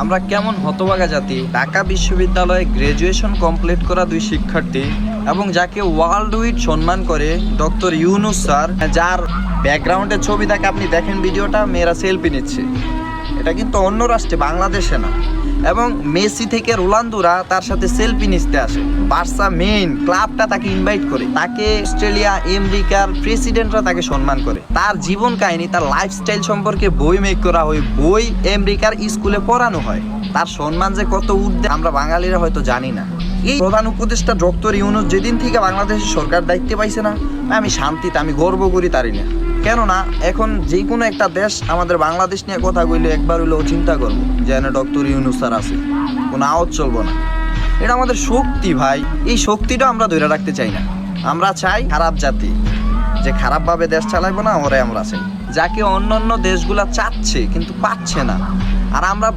আমরা কেমন হতভাগা জাতি। ঢাকা বিশ্ববিদ্যালয়ে গ্র্যাজুয়েশন কমপ্লিট করা দুই শিক্ষার্থী এবং যাকে ওয়ার্ল্ড উইড সম্মান করে ডক্টর ইউনূস স্যার, যার ব্যাকগ্রাউন্ডের ছবি থাকে আপনি দেখেন ভিডিওটা, মেয়েরা সেলফি নিচ্ছে। এটা কিন্তু অন্য রাষ্ট্রে, বাংলাদেশে না। এবং মেসি থেকে রোনালদোরা তার সাথে সেলফি নিতে আসে। বার্সা মেইন ক্লাবটা তাকে ইনভাইট করে, তাকে অস্ট্রেলিয়া আমেরিকার প্রেসিডেন্টরা তাকে সম্মান করে। তার জীবন কাহিনী, তার লাইফস্টাইল সম্পর্কে বই মেক করা হয়, বই আমেরিকার স্কুলে পড়ানো হয়। তার সম্মান যে কত ঊর্ধ্বে আমরা বাঙালিরা হয়তো জানি না। এই প্রধান উপদেষ্টা ডক্টর ইউনূস যেদিন থেকে বাংলাদেশের সরকার দায়িত্বে পাইছে না, আমি শান্তিতে, আমি গর্ব করি তারই না। কেননা এখন যে কোনো একটা দেশ আমাদের বাংলাদেশ নিয়ে কথা কইলে একবার হইলেও চিন্তা করবো যে এনে ডক্টর ইউনূস স্যার আছে, কোনো আওয়াজ চলবো না। এটা আমাদের শক্তি ভাই, এই শক্তিটা আমরা ধরে রাখতে চাই না। আমরা চাই খারাপ জাতি, যে খারাপভাবে দেশ চালাইবো না, ওরাই আমরা চাই, যাকে অন্য অন্য দেশগুলা চাচ্ছে কিন্তু পাচ্ছে না। আর আমরা